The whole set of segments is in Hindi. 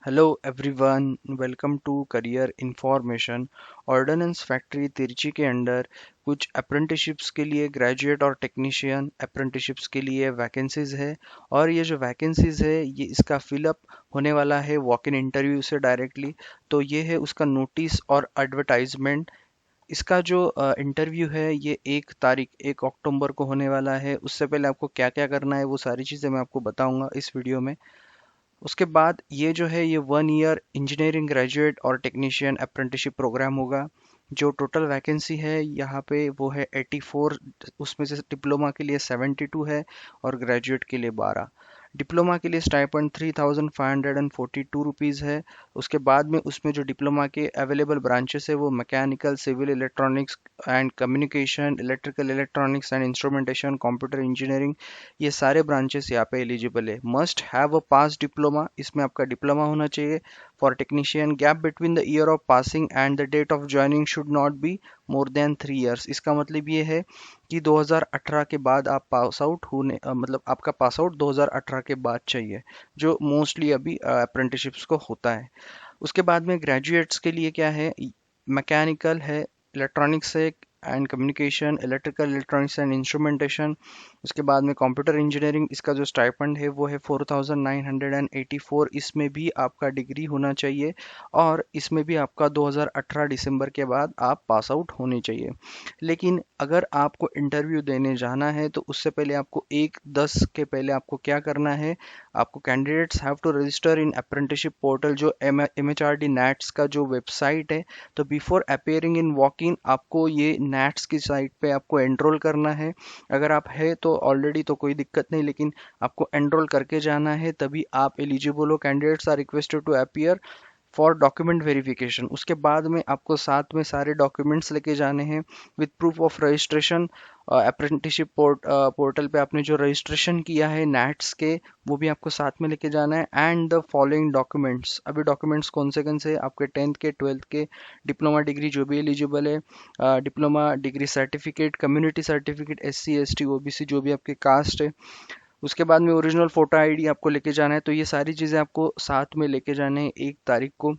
Hello everyone, welcome to Career Information। Ordnance factory Trichy के अंडर कुछ अप्रेंटिसशिप्स के लिए ग्रेजुएट और टेक्नीशियन अप्रेंटिसशिप्स के लिए वैकेंसीज है। और ये जो वैकेंसीज है ये इसका फिलअप होने वाला है वॉक इन इंटरव्यू से डायरेक्टली। तो ये है उसका नोटिस और एडवर्टाइजमेंट। इसका जो इंटरव्यू है ये 1 अक्टूबर को होने वाला है। उससे पहले आपको क्या क्या करना है वो सारी चीज़ें मैं आपको बताऊंगा इस वीडियो में। उसके बाद ये जो है ये 1 ईयर इंजीनियरिंग ग्रेजुएट और टेक्नीशियन अप्रेंटिसशिप प्रोग्राम होगा। जो टोटल वैकेंसी है यहाँ पे वो है 84। उसमें से डिप्लोमा के लिए 72 है और ग्रेजुएट के लिए 12। डिप्लोमा के लिए स्टाइपेंड 3542 रुपीज़ है। उसके बाद में उसमें जो डिप्लोमा के अवेलेबल ब्रांचेस है वो mechanical, civil, electronics and communication, electrical electronics and instrumentation, computer engineering, ये सारे ब्रांचेस यहाँ पे एलिजिबल है। Must have a pass diploma, इसमें आपका डिप्लोमा होना चाहिए। For technician gap between the year of passing and the date of joining should not be more than 3 years. इसका मतलब ये है कि 2018 के बाद आप पास आउट होने मतलब आपका पास आउट 2018 के बाद चाहिए, जो मोस्टली अभी अप्रेंटिसशिप्स को होता है। उसके बाद में ग्रेजुएट्स के लिए क्या है, मैकेनिकल है, इलेक्ट्रॉनिक्स है and communication, electrical electronics and instrumentation. उसके बाद में कंप्यूटर इंजीनियरिंग, इसका जो स्टाइपेंड है वो है 4984। इसमें भी आपका डिग्री होना चाहिए और इसमें भी आपका 2018 दिसंबर के बाद आप पास आउट होने चाहिए। लेकिन अगर आपको इंटरव्यू देने जाना है तो उससे पहले आपको 1/10 के पहले आपको क्या करना है, आपको candidates have to register in apprenticeship portal, जो MHRD नैट्स का जो वेबसाइट है। तो before appearing in walk in आपको ये नैट्स की साइट पे आपको एनरोल करना है। अगर आप है तो ऑलरेडी तो कोई दिक्कत नहीं, लेकिन आपको एनरोल करके जाना है तभी आप एलिजिबल हो। Candidates are requested to appear for document verification. उसके बाद में आपको साथ में सारे डॉक्यूमेंट्स लेके जाने हैं with proof of registration. Apprenticeship portal पे आपने जो रजिस्ट्रेशन किया है नैट्स के वो भी आपको साथ में लेके जाना है। एंड द फॉलोइंग डॉक्यूमेंट्स, अभी डॉक्यूमेंट्स कौन से आपके 10th के 12th के डिप्लोमा डिग्री जो भी एलिजिबल है, diploma degree certificate, community certificate, SC ST OBC जो भी आपके कास्ट है। उसके बाद में ओरिजिनल फोटो आईडी आपको लेके जाना है। तो ये सारी चीज़ें आपको साथ में लेके जाने हैं 1 तारीख को।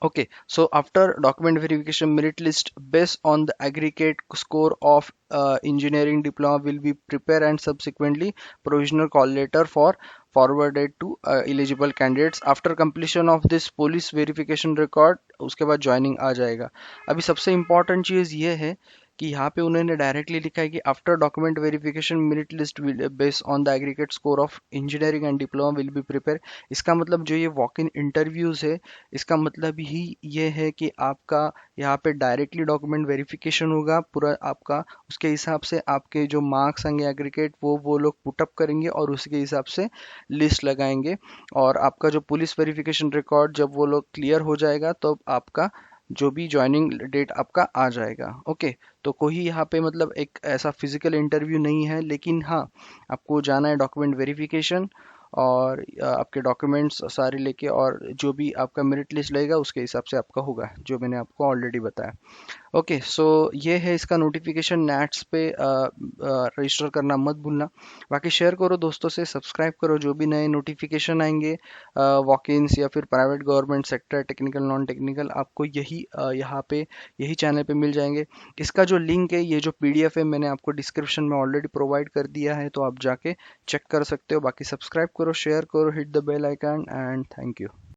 Okay, so after document verification, merit list based on the aggregate score of engineering diploma will be prepared and subsequently provisional call letter for forwarded to eligible candidates after completion of this police verification record। उसके बाद ज्वाइनिंग आ जाएगा। अभी सबसे इम्पोर्टेंट चीज़ ये है कि यहाँ पे उन्होंने डायरेक्टली लिखा है कि after document verification merit list based on the aggregate score of engineering and diploma will be prepare. इसका मतलब जो ये वॉक इन इंटरव्यूज़ है इसका मतलब ही ये है कि आपका यहाँ पे डायरेक्टली डॉक्यूमेंट वेरिफिकेशन होगा पूरा आपका। उसके हिसाब से आपके जो मार्क्स आएंगे एग्रीगेट वो लोग पुटअप करेंगे और उसके हिसाब से लिस्ट लगाएंगे। और आपका जो पुलिस वेरिफिकेशन रिकॉर्ड जब वो लोग क्लियर हो जाएगा तो आपका जो भी ज्वाइनिंग डेट आपका आ जाएगा। ओके, तो कोई यहाँ पे मतलब एक ऐसा फिजिकल इंटरव्यू नहीं है, लेकिन हाँ आपको जाना है डॉक्यूमेंट वेरिफिकेशन और आपके डॉक्यूमेंट्स सारे लेके, और जो भी आपका मेरिट लिस्ट लगेगा उसके हिसाब से आपका होगा, जो मैंने आपको ऑलरेडी बताया। ओके, सो ये है इसका नोटिफिकेशन। नैट्स पे रजिस्टर करना मत भूलना। बाकी शेयर करो दोस्तों से, सब्सक्राइब करो, जो भी नए नोटिफिकेशन आएंगे वॉक इन्स या फिर private government sector technical non technical आपको यही यहाँ पे यही चैनल पे मिल जाएंगे। इसका जो लिंक है, ये जो PDF है मैंने आपको डिस्क्रिप्शन में ऑलरेडी प्रोवाइड कर दिया है, तो आप जाके चेक कर सकते हो। बाकी सब्सक्राइब करो, शेयर करो, hit the bell icon and thank you.